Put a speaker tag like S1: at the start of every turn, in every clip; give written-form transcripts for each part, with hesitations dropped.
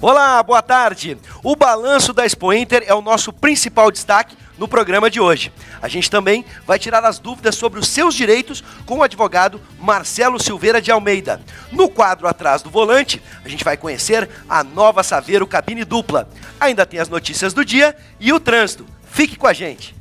S1: Olá, boa tarde. O balanço da Expo Inter é o nosso principal destaque no programa de hoje. A gente também vai tirar as dúvidas sobre os seus direitos com o advogado Marcelo Silveira de Almeida. No quadro Atrás do Volante, a gente vai conhecer a nova Saveiro cabine dupla. Ainda tem as notícias do dia e o trânsito. Fique com a gente.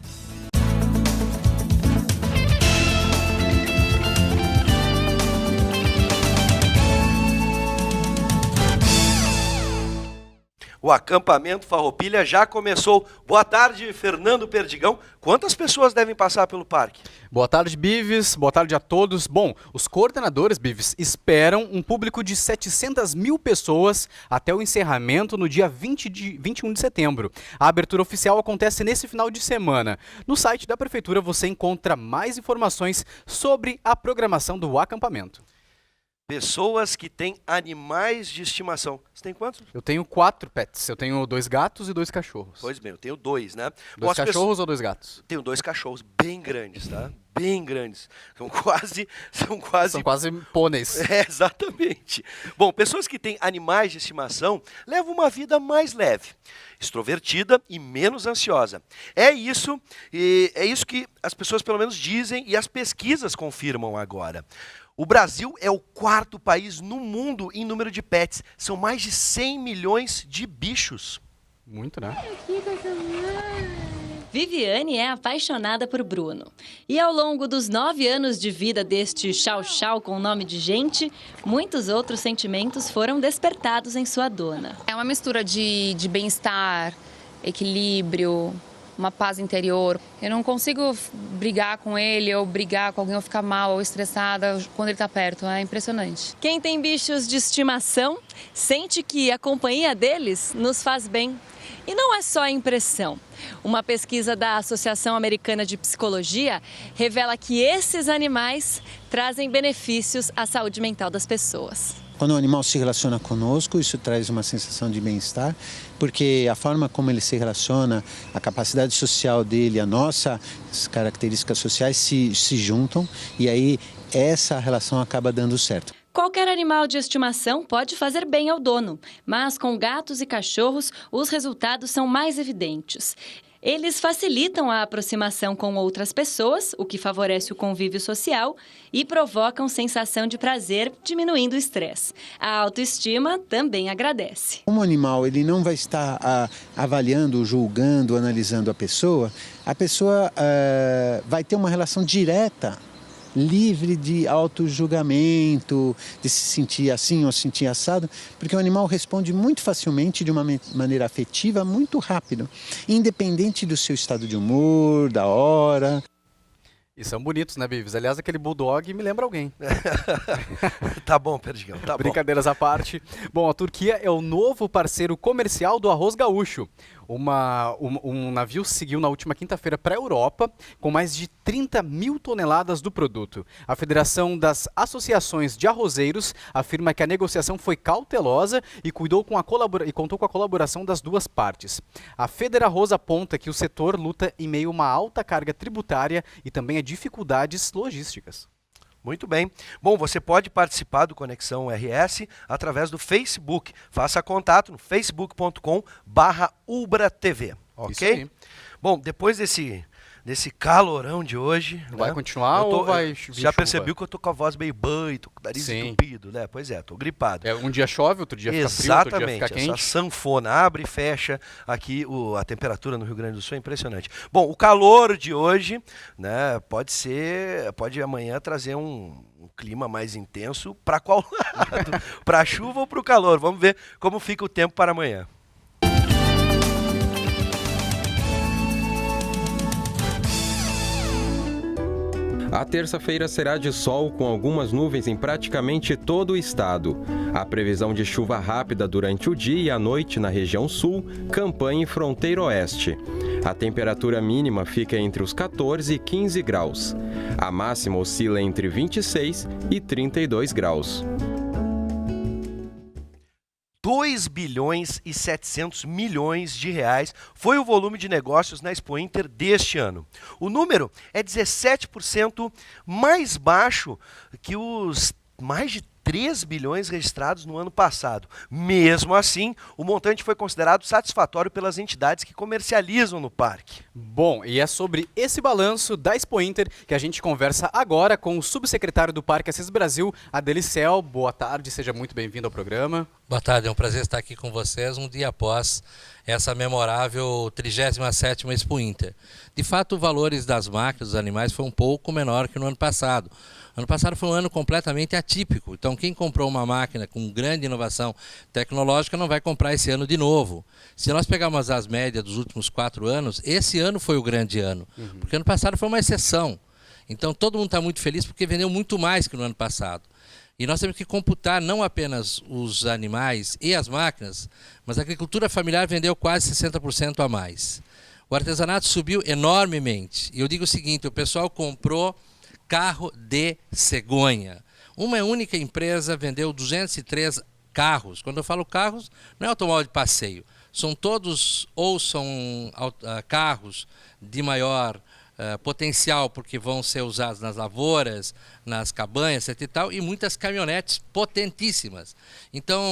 S1: O acampamento Farroupilha já começou. Boa tarde, Fernando Perdigão. Quantas pessoas devem passar pelo parque?
S2: Boa tarde, Bives. Boa tarde a todos. Bom, os coordenadores, Bives, esperam um público de 700 mil pessoas até o encerramento no dia 21 de setembro. A abertura oficial acontece nesse final de semana. No site da Prefeitura você encontra mais informações sobre a programação do acampamento.
S1: Pessoas que têm animais de estimação. Você tem quantos?
S2: Eu tenho 4 pets. Eu tenho 2 gatos e 2 cachorros.
S1: Pois bem, eu tenho 2, né?
S2: 2 cachorros ou 2 gatos?
S1: Tenho 2 cachorros bem grandes, tá? Bem grandes. São quase
S2: pôneis.
S1: É, exatamente. Bom, pessoas que têm animais de estimação levam uma vida mais leve, extrovertida e menos ansiosa. É isso que as pessoas pelo menos dizem e as pesquisas confirmam agora. O Brasil é o 4º país no mundo em número de pets. São mais de 100 milhões de bichos.
S2: Muito, né?
S3: Viviane é apaixonada por Bruno. E ao longo dos 9 anos de vida deste chau-chau com nome de gente, muitos outros sentimentos foram despertados em sua dona.
S4: É uma mistura de bem-estar, equilíbrio, uma paz interior. Eu não consigo brigar com ele ou brigar com alguém ou ficar mal ou estressada quando ele está perto. É impressionante.
S3: Quem tem bichos de estimação sente que a companhia deles nos faz bem. E não é só a impressão. Uma pesquisa da Associação Americana de Psicologia revela que esses animais trazem benefícios à saúde mental das pessoas.
S5: Quando o animal se relaciona conosco, isso traz uma sensação de bem-estar, porque a forma como ele se relaciona, a capacidade social dele, as nossas características sociais se juntam e aí essa relação acaba dando certo.
S3: Qualquer animal de estimação pode fazer bem ao dono, mas com gatos e cachorros os resultados são mais evidentes. Eles facilitam a aproximação com outras pessoas, o que favorece o convívio social e provocam sensação de prazer, diminuindo o estresse. A autoestima também agradece.
S5: Como o animal ele não vai estar avaliando, julgando, analisando a pessoa vai ter uma relação direta, livre de auto-julgamento, de se sentir assim ou se sentir assado, porque o animal responde muito facilmente, de uma maneira afetiva, muito rápido, independente do seu estado de humor, da hora.
S2: E são bonitos, né, Bives? Aliás, aquele bulldog me lembra alguém.
S1: Tá bom, Perdigão, tá bom.
S2: Brincadeiras à parte. Bom, a Turquia é o novo parceiro comercial do arroz gaúcho. Um navio seguiu na última quinta-feira para a Europa com mais de 30 mil toneladas do produto. A Federação das Associações de Arrozeiros afirma que a negociação foi cautelosa e contou com a colaboração das duas partes. A Federarroz aponta que o setor luta em meio a uma alta carga tributária e também a dificuldades logísticas.
S1: Muito bem. Bom, você pode participar do Conexão RS através do Facebook. Faça contato no facebook.com/ubratv, ok? Bom, depois desse calorão de hoje...
S2: Vai, né? Continuar ou vai chover?
S1: Já percebeu que eu tô com a voz meio banho, tô com o nariz entupido, né? Pois é, tô gripado.
S2: Um dia chove, outro dia fica frio, outro dia fica quente.
S1: Exatamente, essa sanfona abre e fecha aqui a temperatura no Rio Grande do Sul é impressionante. Bom, o calor de hoje, né, pode amanhã trazer um clima mais intenso para qual lado? Para a chuva ou para o calor? Vamos ver como fica o tempo para amanhã.
S6: A terça-feira será de sol com algumas nuvens em praticamente todo o estado. A previsão de chuva rápida durante o dia e a noite na região sul, Campanha e fronteira oeste. A temperatura mínima fica entre os 14 e 15 graus. A máxima oscila entre 26 e 32 graus.
S1: 2 bilhões e 700 milhões de reais foi o volume de negócios na Expo Inter deste ano. O número é 17% mais baixo que os mais de 3 bilhões registrados no ano passado. Mesmo assim, o montante foi considerado satisfatório pelas entidades que comercializam no parque.
S2: Bom, e é sobre esse balanço da Expo Inter que a gente conversa agora com o subsecretário do Parque Assis Brasil, Adelicel. Boa tarde, seja muito bem-vindo ao programa.
S7: Boa tarde, é um prazer estar aqui com vocês um dia após essa memorável 37ª Expo Inter. De fato, os valores das máquinas, dos animais, foi um pouco menor que no ano passado. Ano passado foi um ano completamente atípico, então quem comprou uma máquina com grande inovação tecnológica não vai comprar esse ano de novo. Se nós pegarmos as médias dos últimos 4 anos, esse ano foi o grande ano, porque ano passado foi uma exceção. Então todo mundo está muito feliz porque vendeu muito mais que no ano passado. E nós temos que computar não apenas os animais e as máquinas, mas a agricultura familiar vendeu quase 60% a mais. O artesanato subiu enormemente. E eu digo o seguinte, o pessoal comprou carro de cegonha. Uma única empresa vendeu 203 carros. Quando eu falo carros, não é automóvel de passeio. São todos ou são carros de maior potencial, porque vão ser usados nas lavouras, nas cabanhas, etc. e tal, e muitas caminhonetes potentíssimas. Então,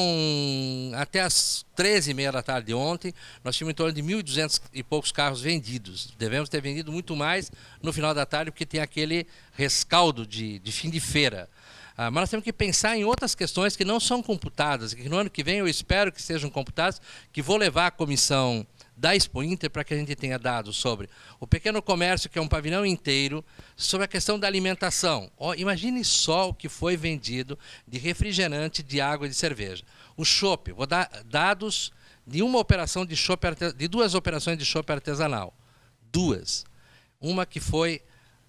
S7: até as 13h30 da tarde de ontem, nós tínhamos em torno de 1.200 e poucos carros vendidos. Devemos ter vendido muito mais no final da tarde, porque tem aquele rescaldo de fim de feira. Mas nós temos que pensar em outras questões que não são computadas, que no ano que vem eu espero que sejam computadas, que vou levar à comissão da Expo Inter para que a gente tenha dados sobre o pequeno comércio, que é um pavilhão inteiro, sobre a questão da alimentação. Imagine só o que foi vendido de refrigerante, de água e de cerveja. O chopp, vou dar dados de uma operação de chopp, de 2 operações de chopp artesanal. 2. Uma que foi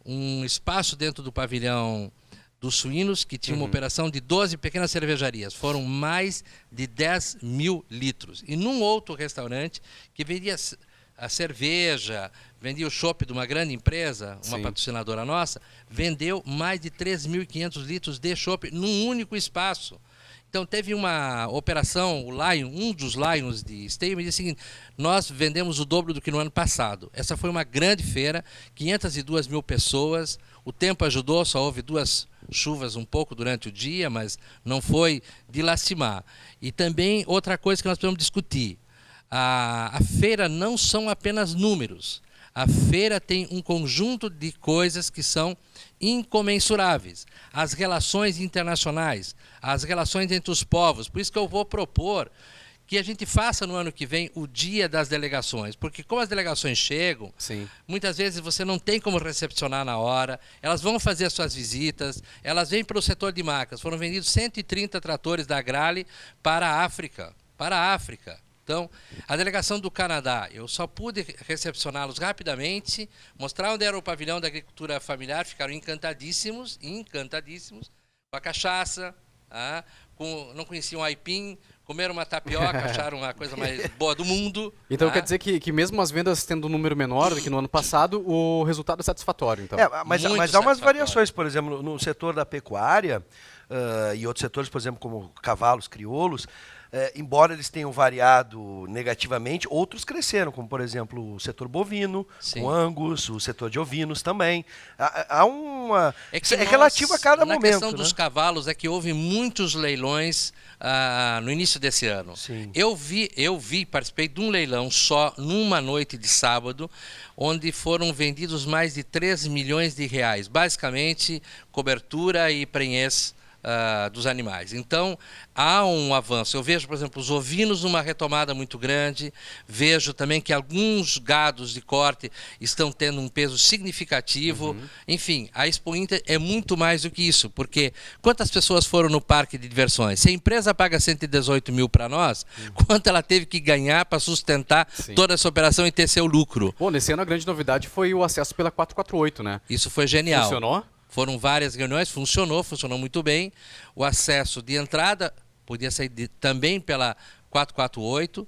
S7: um espaço dentro do pavilhão dos suínos, que tinha uma operação de 12 pequenas cervejarias. Foram mais de 10 mil litros. E num outro restaurante que vendia a cerveja, vendia o chopp de uma grande empresa, uma patrocinadora nossa, vendeu mais de 3.500 litros de chopp num único espaço. Então teve uma operação, o Lion, um dos Lions de Esteio me disse o seguinte, nós vendemos o dobro do que no ano passado. Essa foi uma grande feira, 502 mil pessoas, o tempo ajudou, só houve 2 chuvas um pouco durante o dia, mas não foi de lastimar. E também outra coisa que nós precisamos discutir, a feira não são apenas números, a feira tem um conjunto de coisas que são incomensuráveis. As relações internacionais, as relações entre os povos. Por isso que eu vou propor que a gente faça no ano que vem o dia das delegações. Porque como as delegações chegam, muitas vezes você não tem como recepcionar na hora, elas vão fazer as suas visitas, elas vêm para o setor de marcas. Foram vendidos 130 tratores da Agrale para a África. Então, a delegação do Canadá, eu só pude recepcioná-los rapidamente, mostrar onde era o pavilhão da agricultura familiar, ficaram encantadíssimos, com a cachaça, não conheciam o aipim, comeram uma tapioca, acharam a coisa mais boa do mundo.
S2: Então quer dizer que mesmo as vendas tendo um número menor do que no ano passado, o resultado é satisfatório, então?
S1: Mas há umas variações, por exemplo, no setor da pecuária e outros setores, por exemplo, como cavalos, crioulos, embora eles tenham variado negativamente, outros cresceram, como, por exemplo, o setor bovino, o Angus, o setor de ovinos também. Há uma... É relativo a cada momento.
S7: A questão dos cavalos é que houve muitos leilões no início desse ano. Participei de um leilão só numa noite de sábado, onde foram vendidos mais de 3 milhões de reais. Basicamente, cobertura e prenhez dos animais. Então, há um avanço. Eu vejo, por exemplo, os ovinos numa retomada muito grande, vejo também que alguns gados de corte estão tendo um peso significativo. Enfim, a Expo Inter é muito mais do que isso, porque quantas pessoas foram no parque de diversões? Se a empresa paga 118 mil para nós, quanto ela teve que ganhar para sustentar toda essa operação e ter seu lucro?
S2: Bom, nesse ano a grande novidade foi o acesso pela 448, né?
S7: Isso foi genial.
S2: Funcionou?
S7: Foram várias reuniões, funcionou muito bem. O acesso de entrada podia sair também pela 448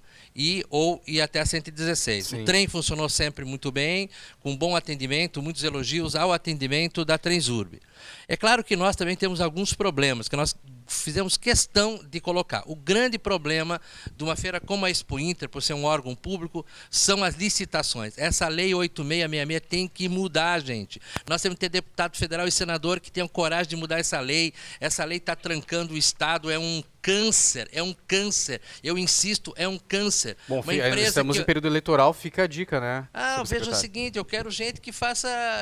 S7: ou ir até a 116.
S2: Sim.
S7: O trem funcionou sempre muito bem, com bom atendimento, muitos elogios ao atendimento da Transurb. É claro que nós também temos alguns problemas que nós fizemos questão de colocar. O grande problema de uma feira como a Expo Inter, por ser um órgão público, são as licitações. Essa lei 8666 tem que mudar, gente. Nós temos que ter deputado federal e senador que tenham coragem de mudar essa lei. Essa lei está trancando o Estado, é um câncer, eu insisto, é um câncer.
S2: Bom, estamos em período eleitoral, fica a dica, né?
S7: Veja o seguinte, eu quero gente que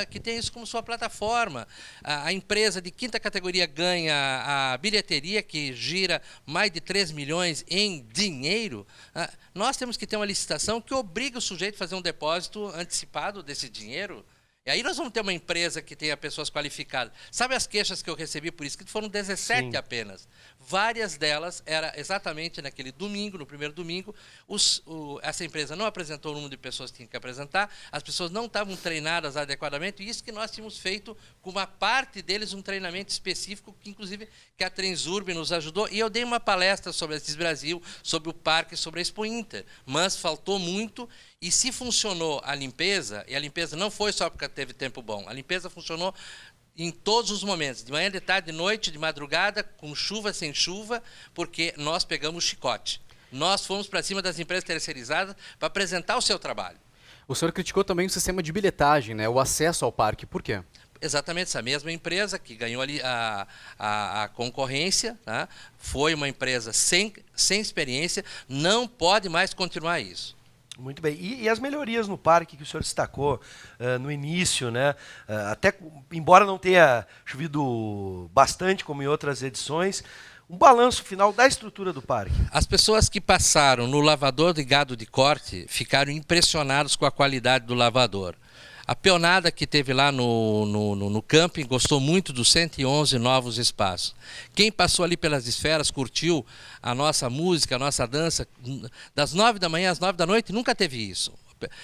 S7: que tenha isso como sua plataforma. A empresa de quinta categoria ganha a bilheteria, que gira mais de 3 milhões em dinheiro. Nós temos que ter uma licitação que obriga o sujeito a fazer um depósito antecipado desse dinheiro. E aí nós vamos ter uma empresa que tenha pessoas qualificadas. Sabe as queixas que eu recebi por isso? Que foram 17
S1: Sim.
S7: apenas. Várias delas era exatamente naquele domingo, no primeiro domingo, essa empresa não apresentou o número de pessoas que tinha que apresentar, as pessoas não estavam treinadas adequadamente, e isso que nós tínhamos feito com uma parte deles um treinamento específico, que inclusive que a Transurb nos ajudou, e eu dei uma palestra sobre a CIS Brasil, sobre o parque, sobre a Expo Inter, mas faltou muito. E se funcionou a limpeza, e a limpeza não foi só porque teve tempo bom, a limpeza funcionou em todos os momentos, de manhã, de tarde, de noite, de madrugada, com chuva, sem chuva, porque nós pegamos o chicote. Nós fomos para cima das empresas terceirizadas para apresentar o seu trabalho.
S2: O senhor criticou também o sistema de bilhetagem, né? O acesso ao parque. Por quê?
S7: Exatamente, essa mesma empresa que ganhou ali a concorrência, tá? Foi uma empresa sem experiência, não pode mais continuar isso.
S1: Muito bem. E as melhorias no parque que o senhor destacou no início, né? Até embora não tenha chovido bastante, como em outras edições, um balanço final da estrutura do parque.
S7: As pessoas que passaram no lavador de gado de corte ficaram impressionadas com a qualidade do lavador. A peonada que teve lá no camping gostou muito dos 111 novos espaços. Quem passou ali pelas esferas, curtiu a nossa música, a nossa dança, das 9 da manhã às 9 da noite, nunca teve isso.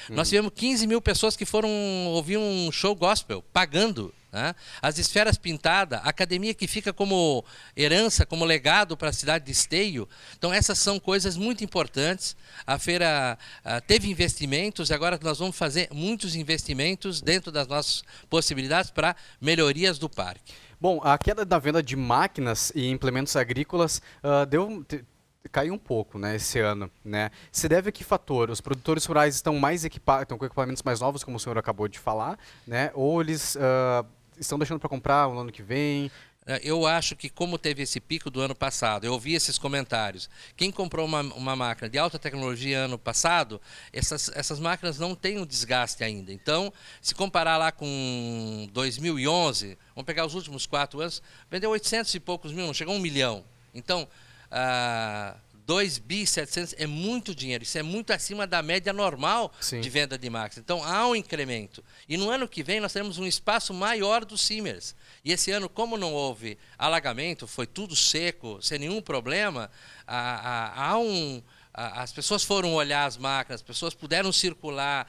S7: Nós tivemos 15 mil pessoas que foram ouvir um show gospel, pagando. Né? As esferas pintadas, a academia que fica como herança, como legado para a cidade de Esteio. Então essas são coisas muito importantes. A feira teve investimentos e agora nós vamos fazer muitos investimentos dentro das nossas possibilidades para melhorias do parque.
S2: Bom, a queda da venda de máquinas e implementos agrícolas caiu um pouco, né, esse ano, né? Se deve a que fator? Os produtores rurais estão mais equipados, estão com equipamentos mais novos, como o senhor acabou de falar, né? Ou eles estão deixando para comprar no ano que vem?
S7: Eu acho que como teve esse pico do ano passado, eu ouvi esses comentários, quem comprou uma máquina de alta tecnologia ano passado, essas máquinas não têm um desgaste ainda. Então, se comparar lá com 2011, vamos pegar os últimos 4 anos, vendeu 800 e poucos mil, não chegou a 1 milhão. Então, 2.700 é muito dinheiro, isso é muito acima da média normal. Sim. De venda de máquinas. Então há um incremento. E no ano que vem nós teremos um espaço maior dos Simers. E esse ano, como não houve alagamento, foi tudo seco, sem nenhum problema, as pessoas foram olhar as máquinas, as pessoas puderam circular.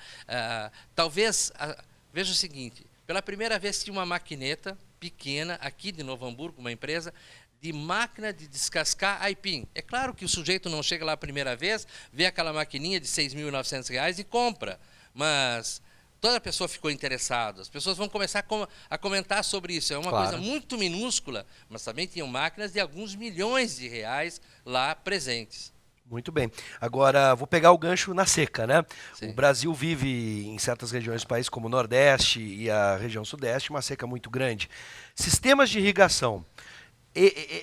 S7: Veja o seguinte, pela primeira vez tinha uma maquineta pequena aqui de Novo Hamburgo, uma empresa de máquina de descascar aipim. É claro que o sujeito não chega lá a primeira vez, vê aquela maquininha de R$ 6.900 e compra, mas toda pessoa ficou interessada. As pessoas vão começar a comentar sobre isso. É uma coisa muito minúscula, mas também tinham máquinas de alguns milhões de reais lá presentes.
S1: Muito bem. Agora, vou pegar o gancho na seca, né?
S7: Sim.
S1: O Brasil vive, em certas regiões do país, como o Nordeste e a região Sudeste, uma seca muito grande. Sistemas de irrigação.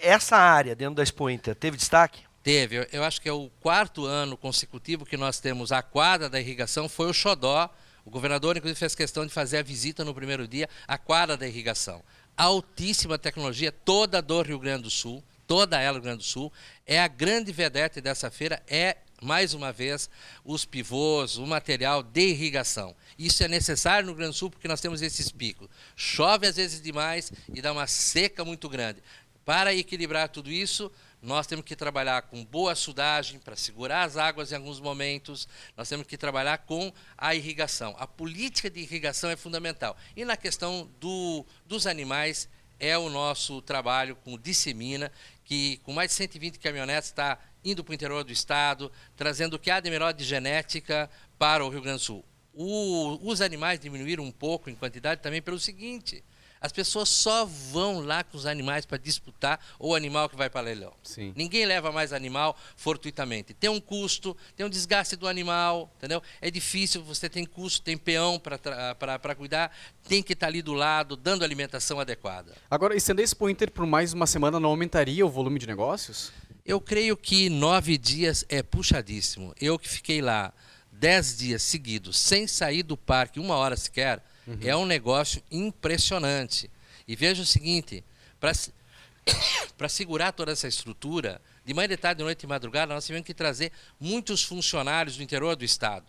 S1: Essa área dentro da Expo Inter teve destaque?
S7: Teve. Eu acho que é o 4º ano consecutivo que nós temos a quadra da irrigação, foi o xodó. O governador, inclusive, fez questão de fazer a visita no primeiro dia, a quadra da irrigação. Altíssima tecnologia, toda do Rio Grande do Sul, toda ela do Rio Grande do Sul. É a grande vedete dessa feira, mais uma vez, os pivôs, o material de irrigação. Isso é necessário no Rio Grande do Sul porque nós temos esses picos. Chove às vezes demais e dá uma seca muito grande. Para equilibrar tudo isso, nós temos que trabalhar com boa sudagem para segurar as águas em alguns momentos. Nós temos que trabalhar com a irrigação. A política de irrigação é fundamental. E na questão dos animais, é o nosso trabalho com o Dissemina, que com mais de 120 caminhonetes está indo para o interior do estado, trazendo o que há de melhor de genética para o Rio Grande do Sul. Os animais diminuíram um pouco em quantidade também pelo seguinte: as pessoas só vão lá com os animais para disputar o animal que vai para leilão.
S2: Sim.
S7: Ninguém leva mais animal fortuitamente. Tem um custo, tem um desgaste do animal, entendeu? É difícil, você tem custo, tem peão para cuidar, tem que estar ali do lado, dando alimentação adequada.
S2: Agora, estender Expo Inter por mais uma semana não aumentaria o volume de negócios?
S7: Eu creio que 9 dias é puxadíssimo. Eu que fiquei lá 10 dias seguidos, sem sair do parque 1 hora sequer, é um negócio impressionante. E veja o seguinte, para segurar toda essa estrutura, de manhã, de tarde, de noite e madrugada, nós tivemos que trazer muitos funcionários do interior do estado.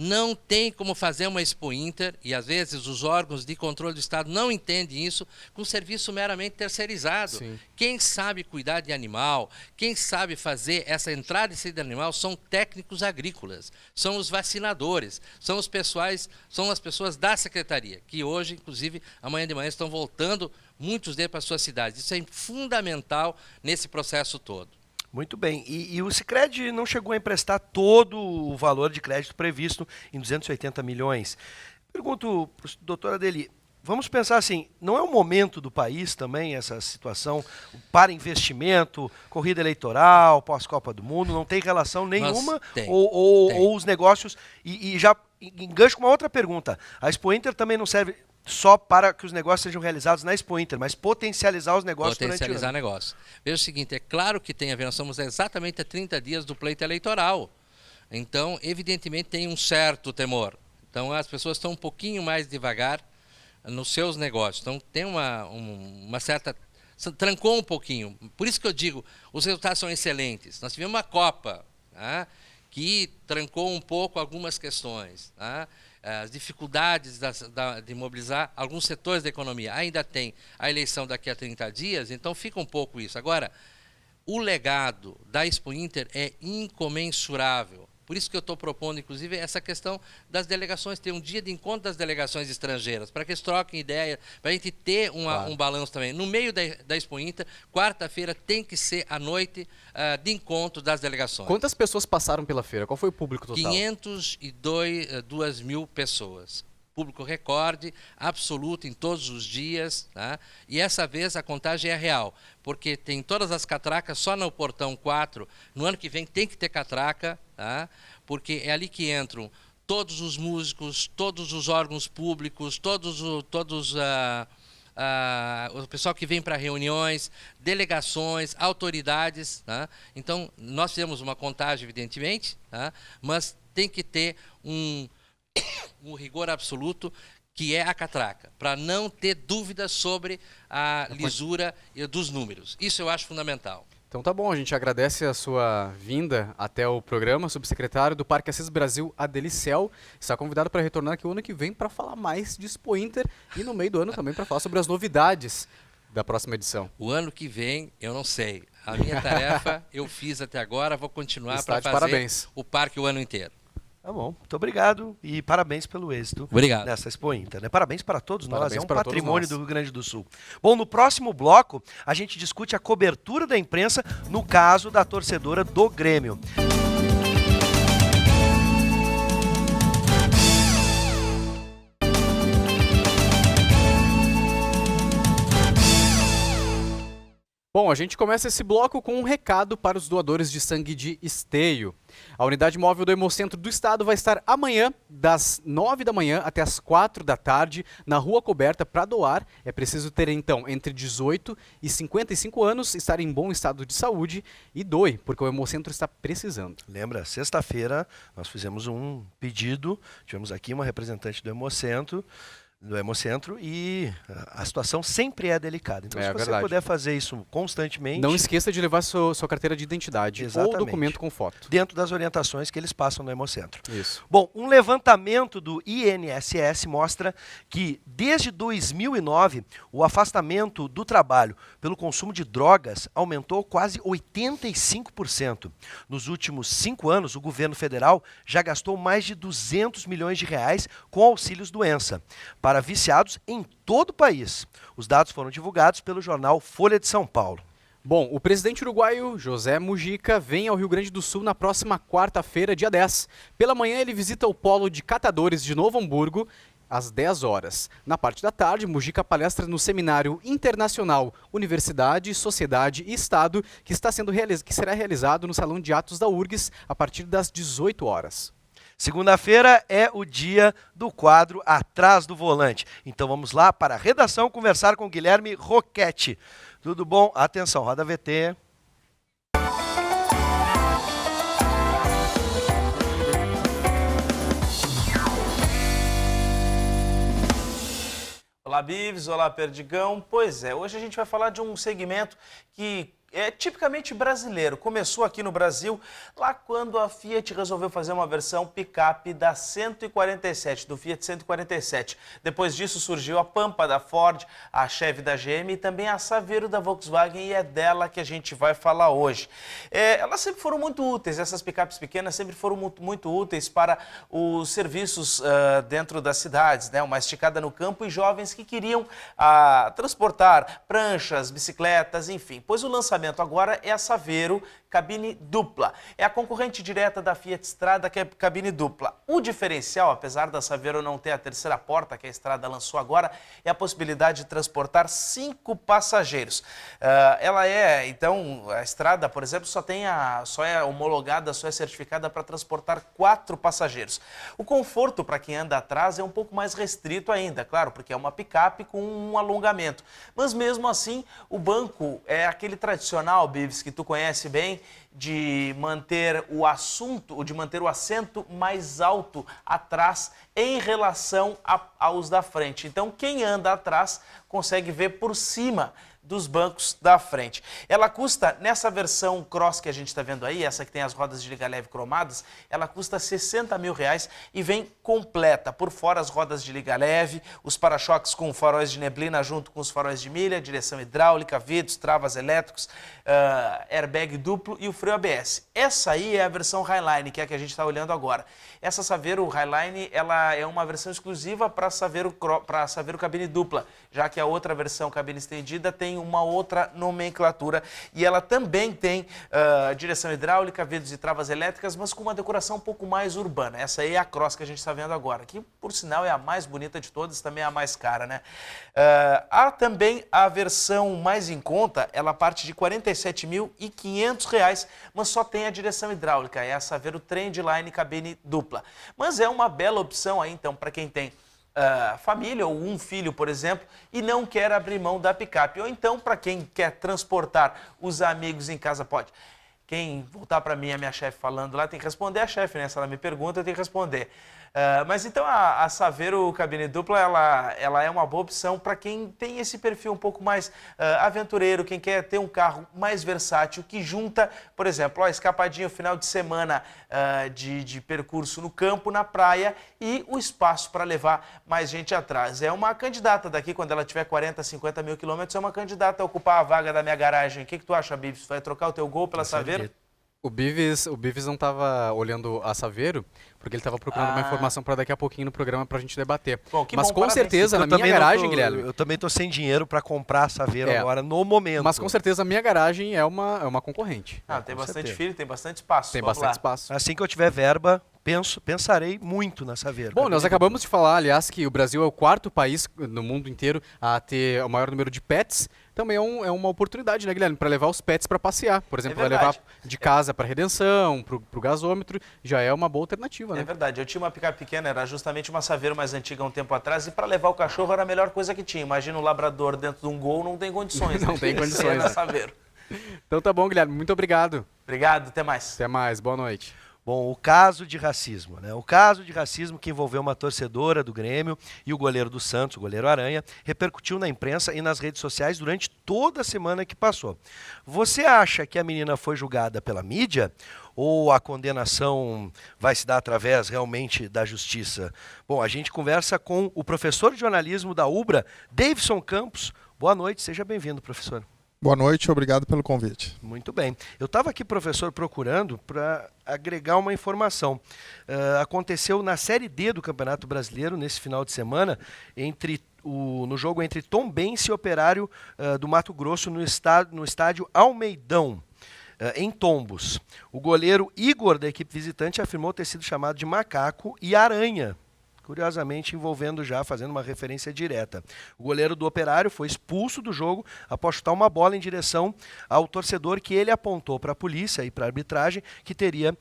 S7: Não tem como fazer uma Expo Inter, e às vezes os órgãos de controle do estado não entendem isso, com serviço meramente terceirizado.
S2: Sim.
S7: Quem sabe cuidar de animal, quem sabe fazer essa entrada e saída de animal são técnicos agrícolas, são os vacinadores, são as pessoas da secretaria, que hoje, inclusive, amanhã de manhã estão voltando, muitos deles para suas cidades. Isso é fundamental nesse processo todo.
S1: Muito bem. E o Sicredi não chegou a emprestar todo o valor de crédito previsto em 280 milhões. Pergunto para o doutor Adeli, vamos pensar assim, não é o momento do país também essa situação para investimento, corrida eleitoral, pós-Copa do Mundo, não tem relação nenhuma?
S7: Tem.
S1: Ou os negócios... E já engancho com uma outra pergunta. A Expo Inter também não serve só para que os negócios sejam realizados na Expo Inter, mas potencializar os negócios durante o ano.
S7: Negócio. Veja o seguinte, é claro que tem a ver, nós estamos exatamente a 30 dias do pleito eleitoral. Então, evidentemente, tem um certo temor. Então, as pessoas estão um pouquinho mais devagar nos seus negócios. Então, tem uma certa... Trancou um pouquinho. Por isso que eu digo, os resultados são excelentes. Nós tivemos uma Copa, tá, que trancou um pouco algumas questões, tá? As dificuldades de mobilizar alguns setores da economia. Ainda tem a eleição daqui a 30 dias, então fica um pouco isso. Agora, o legado da Expo Inter é incomensurável. Por isso que eu estou propondo, inclusive, essa questão das delegações, ter um dia de encontro das delegações estrangeiras, para que eles troquem ideia, para a gente ter um balanço também. No meio da Expo Inter, quarta-feira tem que ser a noite de encontro das delegações.
S2: Quantas pessoas passaram pela feira? Qual foi o público total?
S7: 502 mil pessoas. Público recorde, absoluto em todos os dias, tá? E essa vez a contagem é real, porque tem todas as catracas só no portão 4, no ano que vem tem que ter catraca, tá? Porque é ali que entram todos os músicos, todos os órgãos públicos, o pessoal que vem para reuniões, delegações, autoridades, tá? Então, nós fizemos uma contagem, evidentemente, tá? Mas tem que ter um rigor absoluto, que é a catraca, para não ter dúvidas sobre a lisura dos números. Isso eu acho fundamental.
S2: Então tá bom, a gente agradece a sua vinda até o programa, subsecretário do Parque Assis Brasil, Adelicel. Está convidado para retornar aqui o ano que vem para falar mais de Expo Inter e no meio do ano também para falar sobre as novidades da próxima edição.
S7: O ano que vem, eu não sei. A minha tarefa eu fiz até agora, vou continuar para fazer
S2: parabéns.
S7: O parque o ano inteiro.
S1: Tá bom, muito obrigado e parabéns pelo êxito nessa Expo Inter, né? Parabéns para todos nós, é um patrimônio do Rio Grande do Sul. Bom, no próximo bloco a gente discute a cobertura da imprensa no caso da torcedora do Grêmio.
S2: Bom, a gente começa esse bloco com um recado para os doadores de sangue de esteio. A unidade móvel do Hemocentro do Estado vai estar amanhã, das 9 da manhã até as 4 da tarde, na Rua Coberta para doar. É preciso ter, então, entre 18 e 55 anos, estar em bom estado de saúde e doe, porque o Hemocentro está precisando.
S1: Lembra, sexta-feira nós fizemos um pedido, tivemos aqui uma representante do Hemocentro, e a situação sempre é delicada. Então, se você puder fazer isso constantemente...
S2: Não esqueça de levar sua carteira de identidade ou documento com foto.
S1: Dentro das orientações que eles passam no Hemocentro.
S2: Isso.
S1: Bom, um levantamento do INSS mostra que, desde 2009, o afastamento do trabalho pelo consumo de drogas aumentou quase 85%. Nos últimos 5 anos, o governo federal já gastou mais de 200 milhões de reais com auxílios doença para viciados em todo o país. Os dados foram divulgados pelo jornal Folha de São Paulo.
S2: Bom, o presidente uruguaio José Mujica vem ao Rio Grande do Sul na próxima quarta-feira, dia 10. Pela manhã ele visita o polo de catadores de Novo Hamburgo às 10 horas. Na parte da tarde, Mujica palestra no Seminário Internacional Universidade, Sociedade e Estado, que será realizado no Salão de Atos da URGS a partir das 18 horas.
S1: Segunda-feira é o dia do quadro Atrás do Volante. Então vamos lá para a redação conversar com Guilherme Roquette. Tudo bom? Atenção, roda VT.
S8: Olá, Bives, olá, Perdigão. Pois é, hoje a gente vai falar de um segmento que é tipicamente brasileiro. Começou aqui no Brasil, lá quando a Fiat resolveu fazer uma versão picape da 147, do Fiat 147. Depois disso surgiu a Pampa da Ford, a Chevy da GM e também a Saveiro da Volkswagen, e é dela que a gente vai falar hoje. Elas sempre foram muito úteis, essas picapes pequenas sempre foram muito úteis para os serviços dentro das cidades, né? Uma esticada no campo e jovens que queriam transportar pranchas, bicicletas, enfim. Pois o lançamento agora é a Saveiro cabine dupla. É a concorrente direta da Fiat Strada, que é cabine dupla. O diferencial, apesar da Saveiro não ter a terceira porta que a Strada lançou agora, é a possibilidade de transportar 5 passageiros. Então, a Strada, por exemplo, só é homologada, só é certificada para transportar 4 passageiros. O conforto para quem anda atrás é um pouco mais restrito ainda, claro, porque é uma picape com um alongamento. Mas mesmo assim, o banco é aquele tradicional, Bives, que tu conhece bem, de manter o assento mais alto atrás em relação aos da frente. Então, quem anda atrás consegue ver por cima dos bancos da frente. Ela custa, nessa versão Cross que a gente está vendo aí, essa que tem as rodas de liga leve cromadas, ela custa R$60 mil e vem completa. Por fora as rodas de liga leve, os para-choques com faróis de neblina junto com os faróis de milha, direção hidráulica, vidros, travas elétricos, airbag duplo e o freio ABS. Essa aí é a versão Highline, que é a que a gente está olhando agora. Essa Saveiro Highline, ela é uma versão exclusiva para Saveiro cabine dupla, já que a outra versão cabine estendida tem uma outra nomenclatura e ela também tem direção hidráulica, vidros e travas elétricas, mas com uma decoração um pouco mais urbana. Essa aí é a Cross que a gente está vendo agora, que por sinal é a mais bonita de todas, também é a mais cara, né? Há também a versão mais em conta, ela parte de R$47.500, mas só tem a direção hidráulica, é a Saveiro Trendline cabine dupla. Mas é uma bela opção aí, então, para quem tem família ou um filho, por exemplo, e não quer abrir mão da picape. Ou então, para quem quer transportar os amigos em casa, pode. Quem voltar para mim, a minha chefe falando lá, tem que responder a chefe, né? Se ela me pergunta, eu tenho que responder. Mas então a Saveiro cabine dupla, ela é uma boa opção para quem tem esse perfil um pouco mais aventureiro, quem quer ter um carro mais versátil, que junta, por exemplo, escapadinha final de semana de percurso no campo, na praia e o espaço para levar mais gente atrás. É uma candidata daqui, quando ela tiver 40, 50 mil quilômetros, é uma candidata a ocupar a vaga da minha garagem. O que tu acha, Bives? Vai trocar o teu Gol pela Saveiro?
S2: O Bives não estava olhando a Saveiro, porque ele estava procurando uma informação para daqui a pouquinho no programa para a gente debater.
S8: Bom,
S2: mas
S8: bom,
S2: com
S8: parabéns.
S2: certeza, na minha garagem, Guilherme...
S1: Eu também estou sem dinheiro para comprar a Saveiro agora, no momento.
S2: Mas com certeza a minha garagem é uma concorrente.
S8: Tem bastante filho, tem bastante espaço.
S2: Tem bastante espaço.
S1: Assim que eu tiver verba, pensarei muito na Saveiro.
S2: Bom, nós acabamos de falar, aliás, que o Brasil é o 4º país no mundo inteiro a ter o maior número de pets. Também é uma oportunidade, né, Guilherme, para levar os pets para passear. Por exemplo, vai levar de casa para Redenção, para o gasômetro, já é uma boa alternativa, né?
S8: É verdade, eu tinha uma picape pequena, era justamente uma Saveiro mais antiga um tempo atrás, e para levar o cachorro era a melhor coisa que tinha. Imagina um labrador dentro de um Gol, não tem condições.
S2: Não tem condições.
S8: Né? Saveiro.
S2: Então tá bom, Guilherme, muito obrigado.
S8: Obrigado, até mais.
S2: Até mais, boa noite.
S1: Bom, o caso de racismo, né? O caso de racismo que envolveu uma torcedora do Grêmio e o goleiro do Santos, o goleiro Aranha, repercutiu na imprensa e nas redes sociais durante toda a semana que passou. Você acha que a menina foi julgada pela mídia ou a condenação vai se dar através realmente da justiça? Bom, a gente conversa com o professor de jornalismo da UBRA, Davidson Campos. Boa noite, seja bem-vindo, professor.
S9: Boa noite, obrigado pelo convite.
S1: Muito bem. Eu estava aqui, professor, procurando para agregar uma informação. Aconteceu na Série D do Campeonato Brasileiro, nesse final de semana, no jogo entre Tombense e Operário do Mato Grosso, no estádio Almeidão, em Tombos. O goleiro Igor, da equipe visitante, afirmou ter sido chamado de macaco e aranha, curiosamente envolvendo já, fazendo uma referência direta. O goleiro do Operário foi expulso do jogo após chutar uma bola em direção ao torcedor que ele apontou para a polícia e para a arbitragem que teria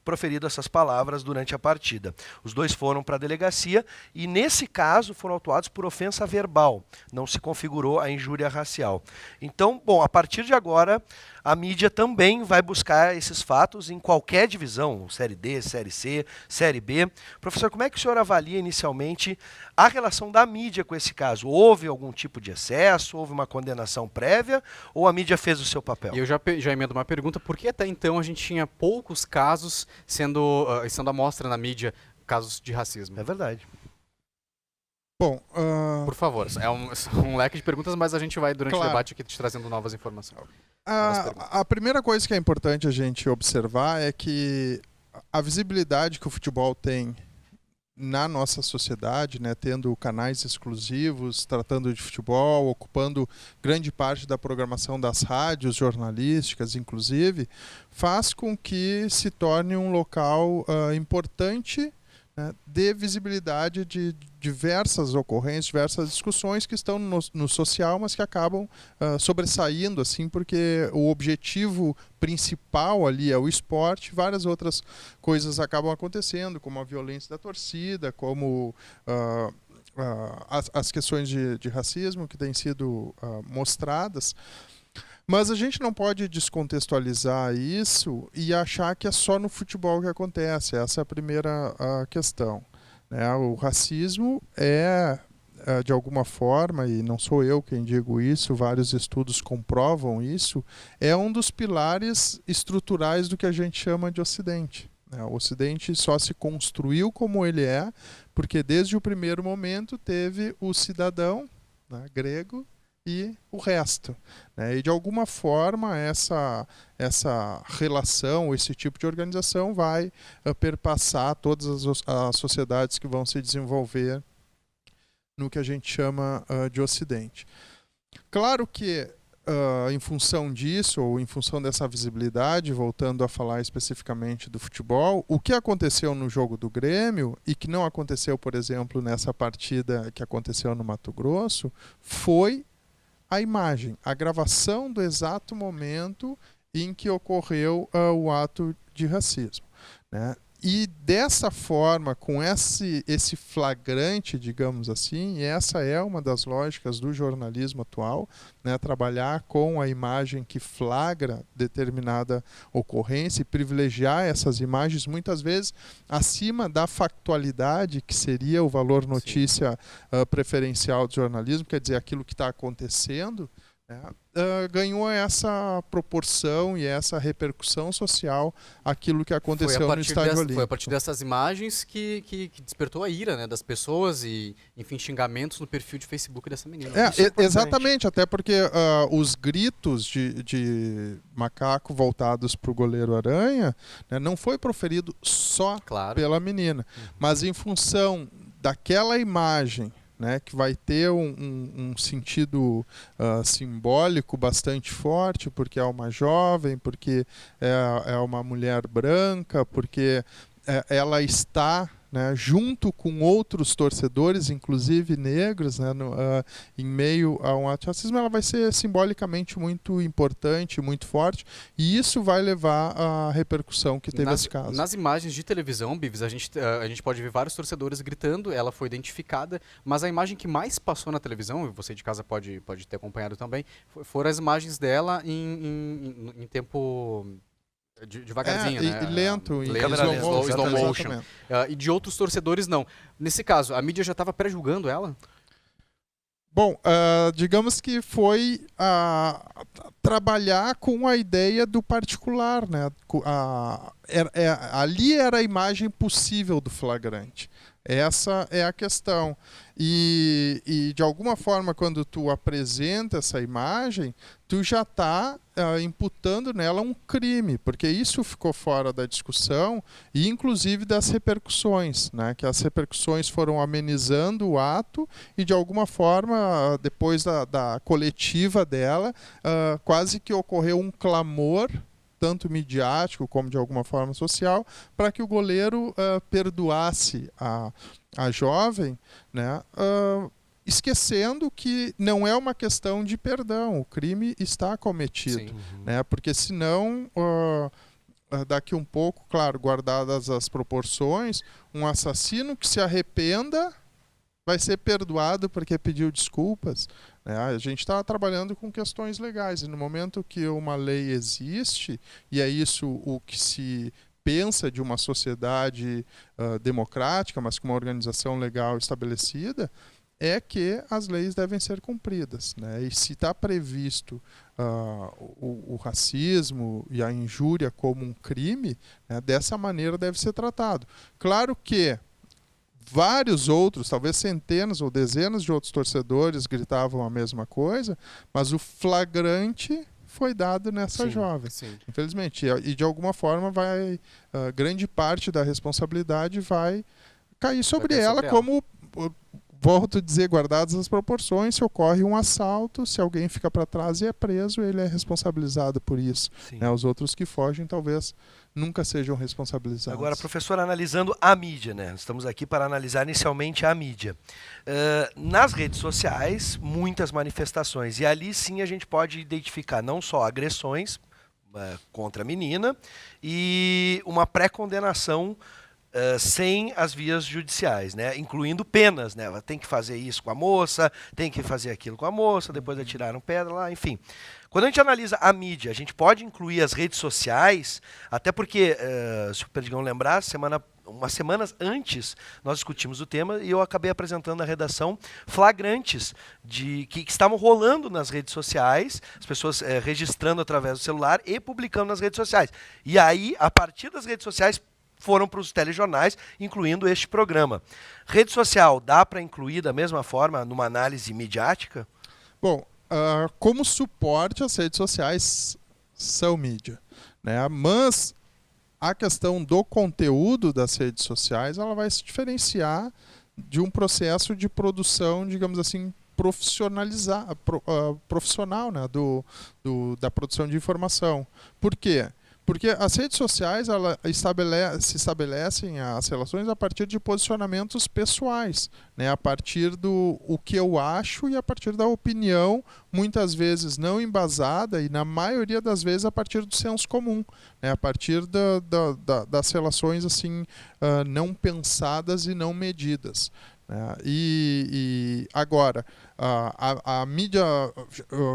S1: proferido essas palavras durante a partida. Os dois foram para a delegacia e, nesse caso, foram autuados por ofensa verbal. Não se configurou a injúria racial. Então, bom, a partir de agora, a mídia também vai buscar esses fatos em qualquer divisão, Série D, Série C, Série B. Professor, como é que o senhor avalia inicialmente a relação da mídia com esse caso? Houve algum tipo de excesso? Houve uma condenação prévia? Ou a mídia fez o seu papel?
S2: E eu já emendo uma pergunta, por que até então a gente tinha poucos casos sendo à mostra na mídia, casos de racismo?
S1: É verdade.
S9: Bom,
S2: por favor, é um leque de perguntas, mas a gente vai durante o debate aqui te trazendo novas informações.
S9: A primeira coisa que é importante a gente observar é que a visibilidade que o futebol tem na nossa sociedade, né, tendo canais exclusivos, tratando de futebol, ocupando grande parte da programação das rádios jornalísticas, inclusive, faz com que se torne um local importante, né, de visibilidade de diversas ocorrências, diversas discussões que estão no social, mas que acabam sobressaindo, assim, porque o objetivo principal ali é o esporte, várias outras coisas acabam acontecendo, como a violência da torcida, como as questões de racismo que têm sido mostradas. Mas a gente não pode descontextualizar isso e achar que é só no futebol que acontece. Essa é a primeira questão, né? O racismo de alguma forma, e não sou eu quem digo isso, vários estudos comprovam isso, é um dos pilares estruturais do que a gente chama de Ocidente. O Ocidente só se construiu como ele é, porque desde o primeiro momento teve o cidadão, né, grego, e o resto, né? E de alguma forma essa relação, esse tipo de organização vai perpassar todas as sociedades que vão se desenvolver no que a gente chama de Ocidente. Claro que em função disso, ou em função dessa visibilidade, voltando a falar especificamente do futebol, o que aconteceu no jogo do Grêmio, e que não aconteceu, por exemplo, nessa partida que aconteceu no Mato Grosso, foi a imagem, a gravação do exato momento em que ocorreu o ato de racismo, né? E dessa forma, com esse flagrante, digamos assim, e essa é uma das lógicas do jornalismo atual, né, trabalhar com a imagem que flagra determinada ocorrência e privilegiar essas imagens, muitas vezes acima da factualidade, que seria o valor notícia preferencial do jornalismo, quer dizer, aquilo que está acontecendo, né, ganhou essa proporção e essa repercussão social aquilo que aconteceu no Estádio Olímpico.
S2: Foi a partir dessas imagens que despertou a ira, né, das pessoas e, enfim, xingamentos no perfil de Facebook dessa menina.
S9: Exatamente, até porque os gritos de macaco voltados para o goleiro Aranha, né, não foi proferido só pela menina, mas em função daquela imagem, né, que vai ter um sentido simbólico bastante forte, porque é uma jovem, porque é uma mulher branca, porque ela está, né, junto com outros torcedores, inclusive negros, né, em meio a um ato de racismo, ela vai ser simbolicamente muito importante, muito forte, e isso vai levar à repercussão que teve esse caso.
S2: Nas imagens de televisão, Bives, a gente pode ver vários torcedores gritando, ela foi identificada, mas a imagem que mais passou na televisão, e você de casa pode ter acompanhado também, foram as imagens dela em tempo devagarzinho, né?
S9: Lento, em
S2: slow motion. E de outros torcedores, não. Nesse caso, a mídia já estava pré-julgando ela?
S9: Bom, digamos que foi trabalhar com a ideia do particular, né? Ali era a imagem possível do flagrante. Essa é a questão. E de alguma forma, quando tu apresenta essa imagem, tu já está imputando nela um crime, porque isso ficou fora da discussão e inclusive das repercussões, né? Que as repercussões foram amenizando o ato e de alguma forma, depois da coletiva dela, quase que ocorreu um clamor, tanto midiático como de alguma forma social, para que o goleiro perdoasse a jovem, né? Esquecendo que não é uma questão de perdão, o crime está cometido, né? Porque senão, daqui um pouco, claro, guardadas as proporções, um assassino que se arrependa vai ser perdoado porque pediu desculpas, né? A gente está trabalhando com questões legais e no momento que uma lei existe, e é isso o que se pensa de uma sociedade democrática, mas com uma organização legal estabelecida, é que as leis devem ser cumpridas, né? E se está previsto o racismo e a injúria como um crime, né, dessa maneira deve ser tratado. Claro que vários outros, talvez centenas ou dezenas de outros torcedores gritavam a mesma coisa, mas o flagrante foi dado nessa jovem, infelizmente. E de alguma forma grande parte da responsabilidade vai cair sobre ela, como, volto a dizer, guardadas as proporções, se ocorre um assalto, se alguém fica para trás e é preso, ele é responsabilizado por isso, né? Os outros que fogem talvez nunca sejam responsabilizados.
S1: Agora, professor, analisando a mídia, né? Estamos aqui para analisar inicialmente a mídia. Nas redes sociais, muitas manifestações, e ali sim a gente pode identificar não só agressões contra a menina e uma pré-condenação sem as vias judiciais, né? Incluindo penas, né? Ela tem que fazer isso com a moça, tem que fazer aquilo com a moça, depois atiraram pedra lá, enfim. Quando a gente analisa a mídia, a gente pode incluir as redes sociais, até porque, se o Perdigão lembrar, umas semanas antes nós discutimos o tema e eu acabei apresentando na redação flagrantes que estavam rolando nas redes sociais, as pessoas registrando através do celular e publicando nas redes sociais. E aí, a partir das redes sociais, foram para os telejornais, incluindo este programa. Rede social, dá para incluir da mesma forma numa análise midiática?
S9: Bom, como suporte, as redes sociais são mídia, né? Mas a questão do conteúdo das redes sociais, ela vai se diferenciar de um processo de produção, digamos assim, profissional, né? Da produção de informação. Por quê? Porque as redes sociais se estabelecem as relações a partir de posicionamentos pessoais, né? A partir do que eu acho e a partir da opinião, muitas vezes não embasada e na maioria das vezes a partir do senso comum, né? A partir das relações assim, não pensadas e não medidas. E agora, a mídia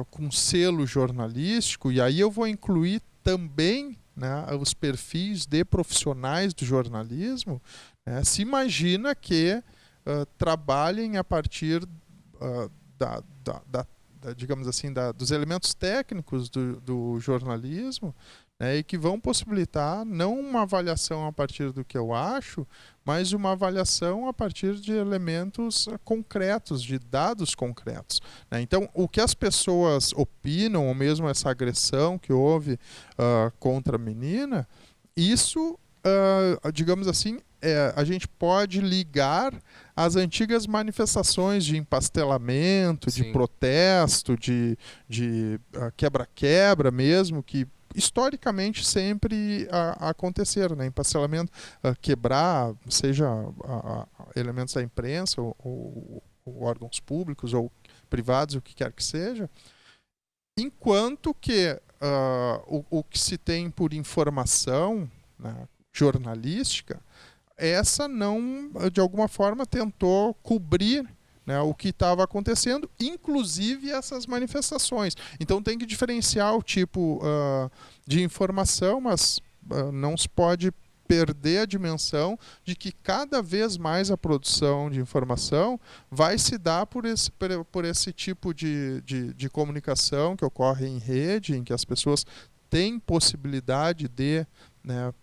S9: com selo jornalístico, e aí eu vou incluir também, né, os perfis de profissionais do jornalismo, né, se imagina que trabalhem a partir digamos assim, dos elementos técnicos do jornalismo, né, e que vão possibilitar não uma avaliação a partir do que eu acho, mas uma avaliação a partir de elementos concretos, de dados concretos, né? Então, o que as pessoas opinam, ou mesmo essa agressão que houve contra a menina, isso, digamos assim, a gente pode ligar às antigas manifestações de empastelamento, de protesto, de quebra-quebra mesmo, que historicamente sempre aconteceram, né? Empastelamento, quebrar, seja elementos da imprensa ou órgãos públicos ou privados, o que quer que seja, enquanto que o que se tem por informação, né, jornalística, essa não, de alguma forma, tentou cobrir, né, o que estava acontecendo, inclusive essas manifestações. Então tem que diferenciar o tipo de informação, mas não se pode perder a dimensão de que cada vez mais a produção de informação vai se dar por esse tipo de comunicação que ocorre em rede, em que as pessoas têm possibilidade de, né,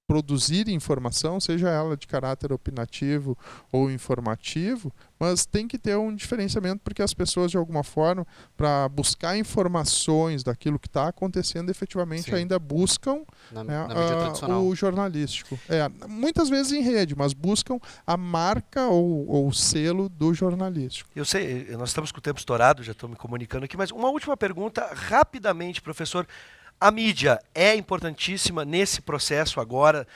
S9: produzir informação, seja ela de caráter opinativo ou informativo, mas tem que ter um diferenciamento porque as pessoas, de alguma forma, para buscar informações daquilo que está acontecendo, efetivamente
S2: Sim.
S9: ainda buscam
S2: Na
S9: né,
S2: mídia tradicional.
S9: o jornalístico. Muitas vezes em rede, mas buscam a marca ou o selo do jornalístico.
S1: Eu sei, nós estamos com o tempo estourado, já estou me comunicando aqui, mas uma última pergunta, rapidamente, professor. A mídia é importantíssima nesse processo agora,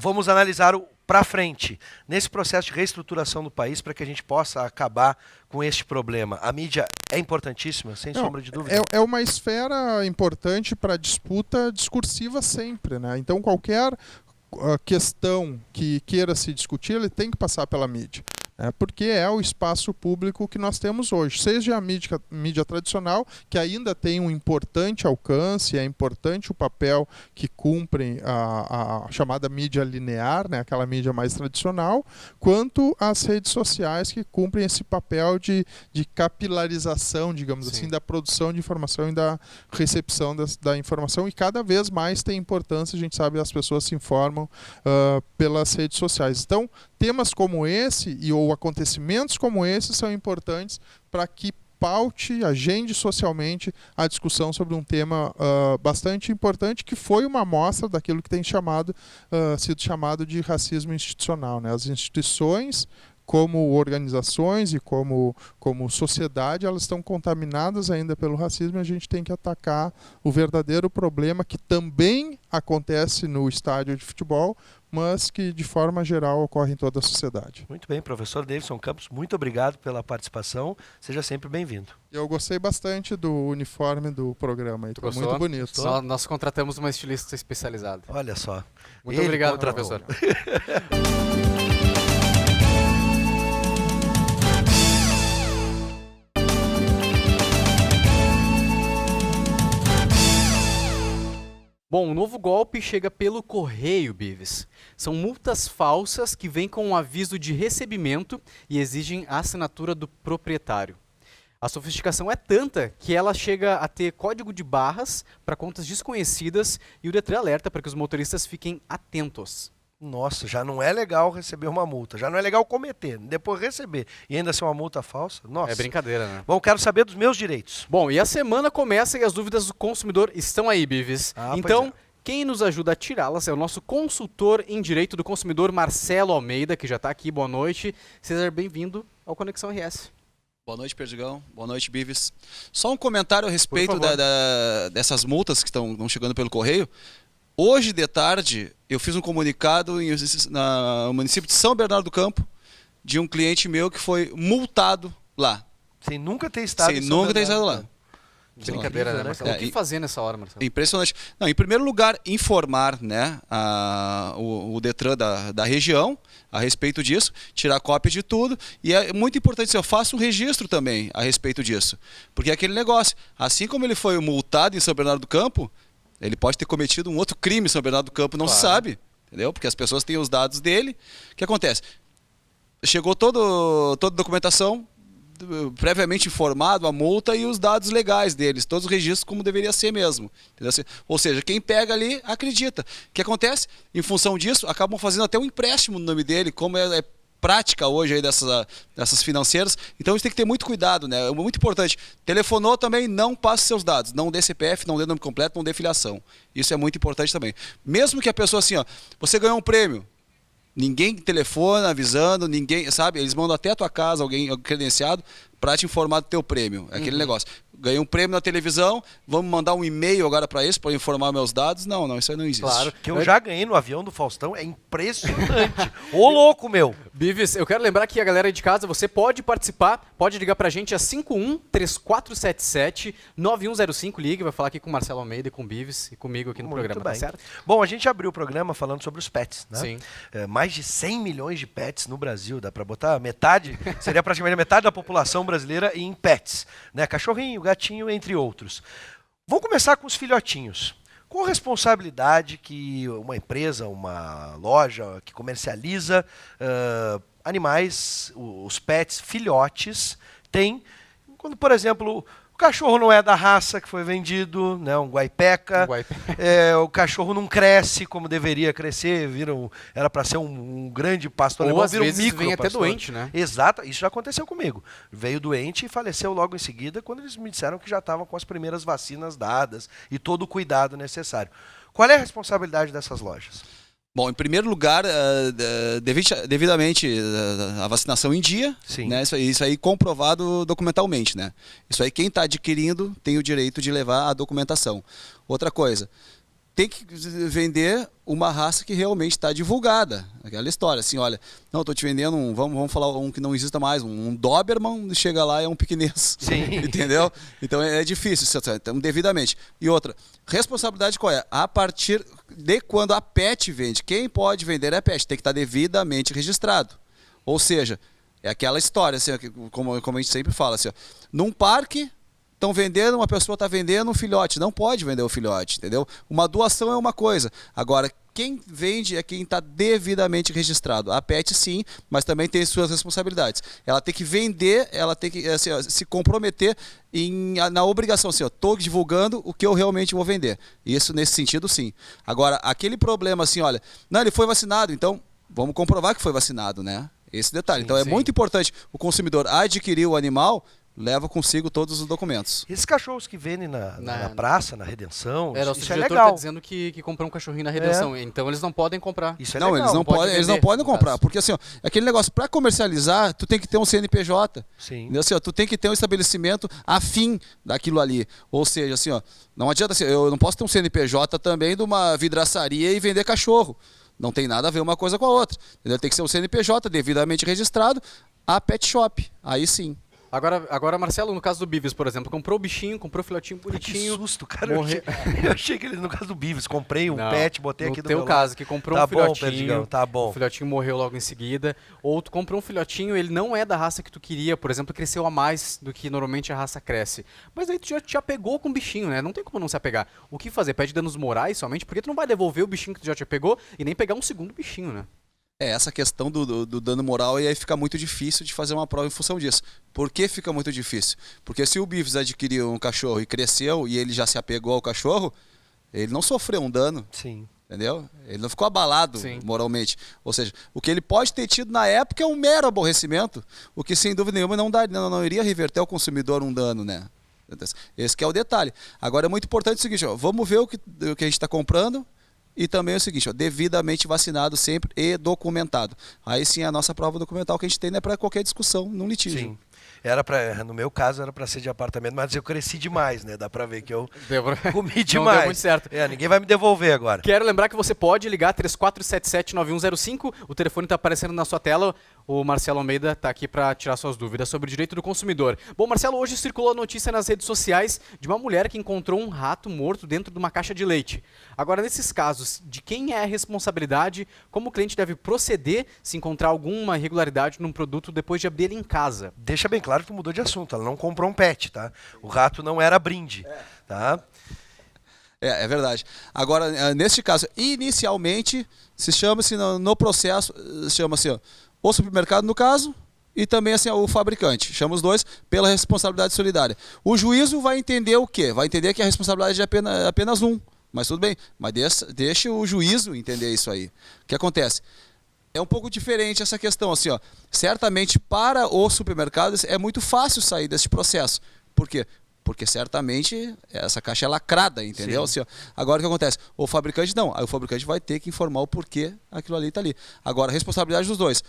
S1: vamos analisar para frente, nesse processo de reestruturação do país para que a gente possa acabar com este problema. A mídia é importantíssima, sem sombra de dúvida.
S9: É uma esfera importante para a disputa discursiva sempre, né? Então qualquer questão que queira se discutir, ele tem que passar pela mídia. Porque é o espaço público que nós temos hoje. Seja a mídia tradicional, que ainda tem um importante alcance, é importante o papel que cumpre a chamada mídia linear, né, aquela mídia mais tradicional, quanto as redes sociais que cumprem esse papel de capilarização, digamos
S2: Sim.
S9: assim, da produção de informação e da recepção da informação. E cada vez mais tem importância, a gente sabe, as pessoas se informam pelas redes sociais. Então, temas como esse ou acontecimentos como esse são importantes para que paute, agende socialmente a discussão sobre um tema bastante importante, que foi uma amostra daquilo que tem sido chamado de racismo institucional, né? As instituições, como organizações e como sociedade, elas estão contaminadas ainda pelo racismo e a gente tem que atacar o verdadeiro problema que também acontece no estádio de futebol, mas que de forma geral ocorre em toda a sociedade.
S1: Muito bem, professor Davidson Campos, muito obrigado pela participação, seja sempre bem-vindo.
S9: Eu gostei bastante do uniforme do programa, ficou muito bonito.
S2: Nós contratamos uma estilista especializada.
S1: Olha só.
S2: Muito obrigado, professor. Bom, um novo golpe chega pelo correio, Bives. São multas falsas que vêm com um aviso de recebimento e exigem a assinatura do proprietário. A sofisticação é tanta que ela chega a ter código de barras para contas desconhecidas e o Detran alerta para que os motoristas fiquem atentos.
S1: Nossa, já não é legal receber uma multa, já não é legal cometer, depois receber e ainda ser uma multa falsa, nossa.
S2: É brincadeira, né?
S1: Bom, quero saber dos meus direitos.
S2: Bom, e a semana começa e as dúvidas do consumidor estão aí, Bives. Então, quem nos ajuda a tirá-las é o nosso consultor em direito do consumidor, Marcelo Almeida, que já está aqui. Boa noite. Seja bem-vindo ao Conexão RS.
S10: Boa noite, Perdigão. Boa noite, Bives. Só um comentário a respeito dessas multas que estão chegando pelo correio. Hoje de tarde, eu fiz um comunicado no município de São Bernardo do Campo de um cliente meu que foi multado lá.
S1: Sem nunca ter estado
S10: Sem nunca ter estado lá.
S2: Brincadeira, né, Marcelo? O que fazer nessa hora, Marcelo?
S10: Impressionante. Não, em primeiro lugar, informar, né, o Detran da região a respeito disso, tirar cópia de tudo. E é muito importante que eu faça um registro também a respeito disso. Porque é aquele negócio, assim como ele foi multado em São Bernardo do Campo, ele pode ter cometido um outro crime em São Bernardo do Campo, não se sabe, entendeu? Porque as pessoas têm os dados dele. O que acontece? Chegou toda a documentação, previamente informado, a multa e os dados legais deles, todos os registros como deveria ser mesmo. Entendeu? Ou seja, quem pega ali acredita. O que acontece? Em função disso, acabam fazendo até um empréstimo no nome dele, como é prática hoje aí dessas financeiras. Então a gente tem que ter muito cuidado, né? É muito importante. Telefonou também, não passe seus dados, não dê CPF, não dê nome completo, não dê filiação. Isso é muito importante também. Mesmo que a pessoa assim, ó, você ganhou um prêmio, ninguém telefona avisando, ninguém, sabe? Eles mandam até a tua casa alguém credenciado para te informar do teu prêmio. É aquele negócio. Ganhei um prêmio na televisão, vamos mandar um e-mail agora para isso, para informar meus dados? Não, isso aí não existe.
S1: Claro, que eu já ganhei no avião do Faustão, é impressionante. Ô louco, meu!
S2: Bives, eu quero lembrar que a galera de casa, você pode participar, pode ligar pra gente a 51-3477-9105, ligue, vai falar aqui com o Marcelo Almeida e com o Bives e comigo aqui no programa, tá certo?
S1: Bom, a gente abriu o programa falando sobre os pets, né?
S2: Sim.
S1: Mais de 100 milhões de pets no Brasil, dá pra botar metade, seria praticamente metade da população brasileira em pets, né? Cachorrinho, gatinho, entre outros. Vou começar com os filhotinhos. Qual a responsabilidade que uma empresa, uma loja que comercializa animais, os pets, filhotes, tem quando, por exemplo, o cachorro não é da raça que foi vendido, né? Um guaipeca. O cachorro não cresce como deveria crescer, era para ser um grande pastor alemão,
S2: às vezes vem até doente, né?
S1: Exato, isso já aconteceu comigo. Veio doente e faleceu logo em seguida, quando eles me disseram que já estavam com as primeiras vacinas dadas e todo o cuidado necessário. Qual é a responsabilidade dessas lojas?
S10: Bom, em primeiro lugar, devidamente a vacinação em dia, né? Isso aí comprovado documentalmente, né? Isso aí quem está adquirindo tem o direito de levar a documentação. Outra coisa, tem que vender uma raça que realmente está divulgada. Aquela história, assim, olha, não, estou te vendendo vamos falar um que não exista mais, um Doberman, chega lá é um piquinês.
S1: Sim.
S10: Entendeu? Então é difícil, então devidamente. E outra, responsabilidade qual é? A partir de quando a pet vende, quem pode vender é a pet, tem que estar devidamente registrado. Ou seja, é aquela história, assim, como a gente sempre fala, assim, ó, num parque, estão vendendo, uma pessoa está vendendo um filhote, não pode vender o filhote, entendeu? Uma doação é uma coisa. Agora, quem vende é quem está devidamente registrado. A pet sim, mas também tem suas responsabilidades. Ela tem que vender, ela tem que assim, ó, se comprometer na obrigação, assim, estou divulgando o que eu realmente vou vender. Isso nesse sentido sim. Agora, aquele problema assim, olha, não, ele foi vacinado, então vamos comprovar que foi vacinado, né? Esse detalhe.
S1: Sim,
S10: então é muito importante o consumidor adquirir o animal, leva consigo todos os documentos.
S1: Esses cachorros que vendem na praça, na Redenção,
S2: isso é
S1: legal.
S2: Está dizendo que comprou um cachorrinho na Redenção, então eles não podem comprar.
S1: Isso é
S10: não,
S1: legal.
S10: Eles não podem comprar, porque assim, ó, aquele negócio, para comercializar, tu tem que ter um CNPJ.
S1: Sim.
S10: Assim, ó, tu tem que ter um estabelecimento afim daquilo ali. Ou seja, assim, ó, não adianta assim, eu não posso ter um CNPJ também de uma vidraçaria e vender cachorro. Não tem nada a ver uma coisa com a outra. Entendeu? Tem que ser um CNPJ devidamente registrado, a pet shop. Aí sim.
S2: Agora, Marcelo, no caso do Beavis, por exemplo, comprou o bichinho, comprou o filhotinho bonitinho.
S1: Que susto, cara. Eu achei que ele, no caso do Beavis, comprei um pet, botei aqui do meu
S2: lado. No teu caso, que comprou um filhotinho,
S1: tá bom.
S2: O filhotinho morreu logo em seguida. Ou tu comprou um filhotinho, ele não é da raça que tu queria, por exemplo, cresceu a mais do que normalmente a raça cresce. Mas aí tu já te apegou com o bichinho, né? Não tem como não se apegar. O que fazer? Pede danos morais somente? Porque tu não vai devolver o bichinho que tu já te apegou e nem pegar um segundo bichinho, né?
S10: Essa questão do dano moral, e aí fica muito difícil de fazer uma prova em função disso. Por que fica muito difícil? Porque se o Beavis adquiriu um cachorro e cresceu e ele já se apegou ao cachorro, ele não sofreu um dano.
S1: Sim.
S10: Entendeu? Ele não ficou abalado
S2: Sim.
S10: moralmente. Ou seja, o que ele pode ter tido na época é um mero aborrecimento, o que sem dúvida nenhuma não iria reverter ao consumidor um dano, né? Esse que é o detalhe. Agora é muito importante o seguinte, ó, vamos ver o que a gente está comprando. E também é o seguinte, ó, devidamente vacinado sempre e documentado. Aí sim a nossa prova documental que a gente tem, né, para qualquer discussão num litígio.
S1: Sim. No meu caso era para ser de apartamento, mas eu cresci demais, né? Dá para ver que eu comi demais.
S2: Não deu muito certo.
S1: Ninguém vai me devolver agora.
S2: Quero lembrar que você pode ligar 3477-9105, o telefone está aparecendo na sua tela. O Marcelo Almeida está aqui para tirar suas dúvidas sobre o direito do consumidor. Bom, Marcelo, hoje circulou a notícia nas redes sociais de uma mulher que encontrou um rato morto dentro de uma caixa de leite. Agora, nesses casos, de quem é a responsabilidade? Como o cliente deve proceder se encontrar alguma irregularidade num produto depois de abrir ele em casa?
S1: Deixa bem claro que tu mudou de assunto. Ela não comprou um pet, tá? O rato não era brinde, tá?
S10: É verdade. Agora, neste caso, inicialmente, se chama-se no processo, chama-se o supermercado, no caso, e também assim, o fabricante. Chama os dois pela responsabilidade solidária. O juízo vai entender o quê? Vai entender que a responsabilidade é apenas um. Mas tudo bem, mas deixa o juízo entender isso aí. O que acontece? É um pouco diferente essa questão. Assim, ó, certamente, para os supermercados, é muito fácil sair desse processo. Por quê? Porque certamente essa caixa é lacrada, entendeu? Assim, ó, agora o que acontece? O fabricante não. Aí o fabricante vai ter que informar o porquê aquilo ali está ali. Agora, a responsabilidade dos dois.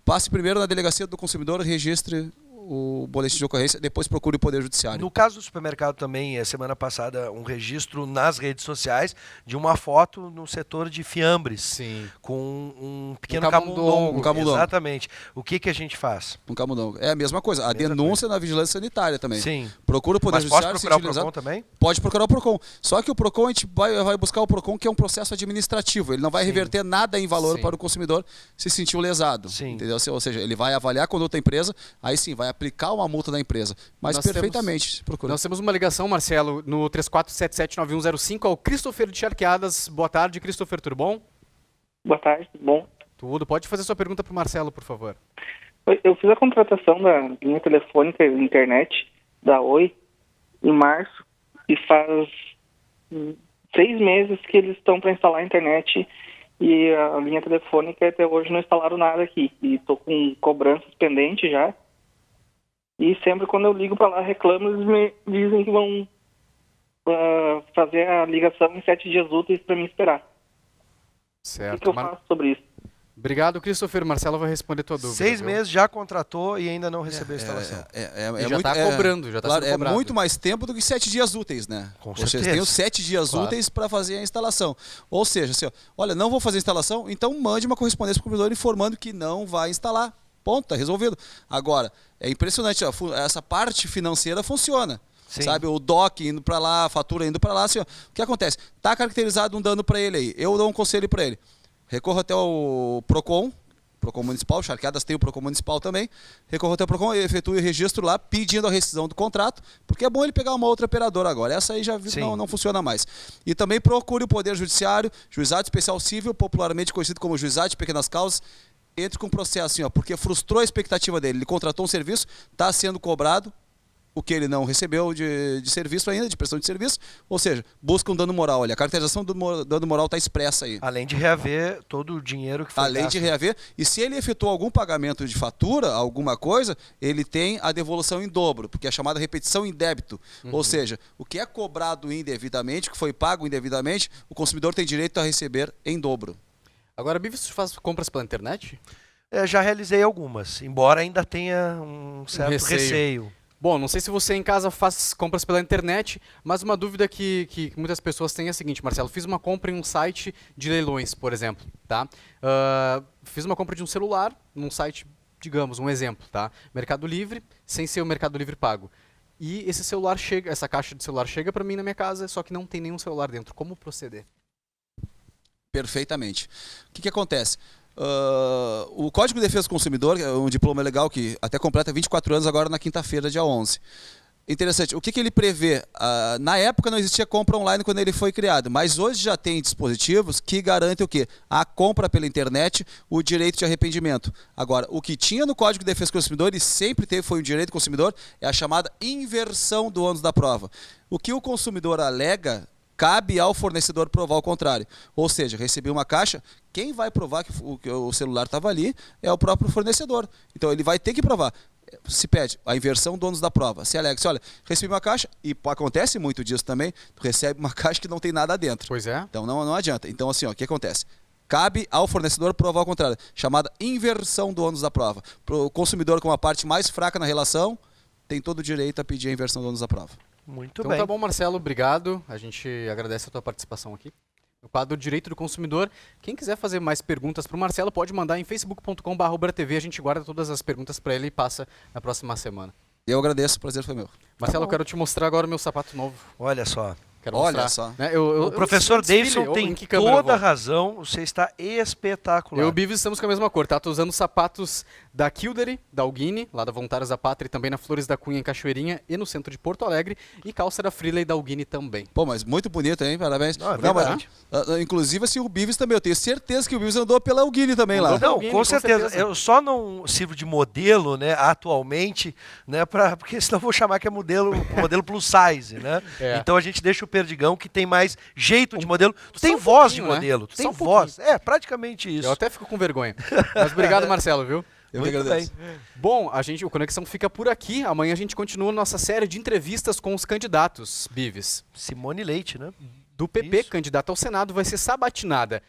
S10: Passe primeiro na delegacia do consumidor, registre o boletim de ocorrência, depois procure o Poder Judiciário.
S1: No caso do supermercado também, semana passada, um registro nas redes sociais de uma foto no setor de fiambres.
S2: Sim.
S1: Com um pequeno camundongo.
S10: Um camundongo.
S1: Exatamente. O que a gente faz?
S10: Um camundongo. É a mesma coisa. A denúncia na vigilância sanitária também.
S1: Sim.
S10: Procura o Poder
S1: Mas
S10: Judiciário.
S1: pode procurar o PROCON também?
S10: Pode procurar o PROCON. Só que o PROCON, a gente vai buscar o PROCON, que é um processo administrativo. Ele não vai reverter nada em valor para o consumidor se sentiu lesado.
S1: Sim.
S10: Entendeu? Ou seja, ele vai avaliar a conduta da empresa, aí sim, vai aplicar uma multa da empresa. Mas perfeitamente, procura.
S2: Nós temos uma ligação, Marcelo, no 3477-9105, ao Christopher de Charqueadas. Boa tarde, Christopher, tudo bom?
S11: Boa tarde, tudo bom?
S2: Tudo. Pode fazer sua pergunta para o Marcelo, por favor.
S11: Eu fiz a contratação da linha telefônica e internet da Oi em março e faz 6 meses que eles estão para instalar a internet e a linha telefônica até hoje não instalaram nada aqui. E estou com cobranças pendentes já. E sempre quando eu ligo para lá, reclamo, eles me dizem que vão fazer a ligação em 7 dias úteis para me esperar.
S2: Certo.
S11: O que eu faço sobre isso?
S2: Obrigado, Christopher. Marcelo vai responder tua dúvida.
S1: 6
S2: viu?
S1: meses já contratou e ainda não recebeu a instalação.
S2: E já está cobrando, já está
S10: Claro,
S2: sendo cobrado.
S10: É muito mais tempo do que 7 dias úteis, né?
S1: Com
S10: Vocês
S1: certeza.
S10: têm os 7 dias
S1: Claro.
S10: úteis para fazer a instalação. Ou seja, assim, ó, olha, não vou fazer a instalação, então mande uma correspondência para o consumidor informando que não vai instalar. Ponto, tá resolvido. Agora, é impressionante, ó, essa parte financeira funciona.
S1: Sim.
S10: Sabe, o DOC indo para lá, a fatura indo para lá, assim, ó, o que acontece? Tá caracterizado um dano para ele aí. Eu dou um conselho para ele. Recorra até o Procon Municipal, Charqueadas tem o Procon Municipal também. Recorra até o Procon e efetue o registro lá pedindo a rescisão do contrato, porque é bom ele pegar uma outra operadora agora. Essa aí já não funciona mais. E também procure o Poder Judiciário, Juizado Especial Civil, popularmente conhecido como Juizado de Pequenas Causas. Entre com um processo assim, ó, porque frustrou a expectativa dele. Ele contratou um serviço, está sendo cobrado o que ele não recebeu de serviço ainda, de prestação de serviço, ou seja, busca um dano moral. Olha, a caracterização do dano moral está expressa aí.
S1: Além de reaver todo o dinheiro que foi
S10: Além
S1: gasto.
S10: de reaver, e se ele efetuou algum pagamento de fatura, alguma coisa, ele tem a devolução em dobro, porque é chamada repetição em débito. Ou seja, o que é cobrado indevidamente, o que foi pago indevidamente, o consumidor tem direito a receber em dobro.
S2: Agora, Bivi, você faz compras pela internet?
S1: Já realizei algumas, embora ainda tenha um certo receio.
S2: Bom, não sei se você em casa faz compras pela internet, mas uma dúvida que muitas pessoas têm é a seguinte, Marcelo. Fiz uma compra em um site de leilões, por exemplo, tá? Fiz uma compra de um celular num site, digamos, um exemplo, tá? Mercado Livre, sem ser o Mercado Livre pago. E esse celular chega, essa caixa de celular chega para mim na minha casa, só que não tem nenhum celular dentro. Como proceder?
S10: Perfeitamente. O que acontece? O Código de Defesa do Consumidor, é um diploma legal que até completa 24 anos agora na quinta-feira, dia 11. Interessante. O que ele prevê? Na época não existia compra online quando ele foi criado, mas hoje já tem dispositivos que garantem o quê? A compra pela internet, o direito de arrependimento. Agora, o que tinha no Código de Defesa do Consumidor e sempre teve foi um direito do consumidor, é a chamada inversão do ônus da prova. O que o consumidor alega cabe ao fornecedor provar o contrário. Ou seja, recebi uma caixa, quem vai provar que o celular estava ali é o próprio fornecedor. Então ele vai ter que provar. Se pede a inversão do ônus da prova. Se alega, olha, recebi uma caixa, e acontece muito disso também, tu recebe uma caixa que não tem nada dentro.
S2: Pois é.
S10: Então não adianta. Então assim, ó, o que acontece? Cabe ao fornecedor provar o contrário, chamada inversão do ônus da prova. Para o consumidor com a parte mais fraca na relação, tem todo o direito a pedir a inversão do ônus da prova.
S1: Muito
S2: Então
S1: bem.
S2: tá bom, Marcelo, obrigado. A gente agradece a tua participação aqui no quadro Direito do Consumidor. Quem quiser fazer mais perguntas para o Marcelo, pode mandar em facebook.com/ubratv. A gente guarda todas as perguntas para ele e passa na próxima semana.
S10: Eu agradeço, o prazer foi meu.
S2: Marcelo, eu quero te mostrar agora o meu sapato novo.
S1: Olha só.
S2: Quero
S10: Olha
S2: mostrar,
S10: só.
S2: né?
S1: O professor Davidson tem toda a razão. Você está espetacular.
S2: Eu e o Bivis estamos com a mesma cor, tá? Tô usando sapatos da Kildare, da Alguini, lá da Voluntários da Pátria, e também na Flores da Cunha, em Cachoeirinha, e no centro de Porto Alegre, e calça da Freeley da Alguini também.
S10: Pô, mas muito bonito, hein? Parabéns.
S1: Não, é verdade.
S10: Inclusive, assim, o Bivis também. Eu tenho certeza que o Bivis andou pela Alguini também lá.
S1: Não,
S2: Alguini,
S1: com certeza. Eu só não sirvo de modelo, né, atualmente, né, porque senão eu vou chamar que é modelo plus size, né?
S2: É.
S1: Então a gente deixa o Perdigão, que tem mais jeito de modelo. Tu
S2: Só
S1: tem
S2: um
S1: voz de
S2: pouquinho, né?
S1: modelo, tu
S2: Só
S1: tem
S2: um
S1: voz. É, praticamente isso.
S2: Eu até fico com vergonha. Mas obrigado, Marcelo, viu?
S10: Eu que
S1: Muito
S10: agradeço.
S1: bem.
S2: Bom, o Conexão fica por aqui. Amanhã a gente continua nossa série de entrevistas com os candidatos, Bivis.
S1: Simone Leite, né?
S2: Do PP,
S1: Isso.
S2: candidato ao Senado, vai ser sabatinada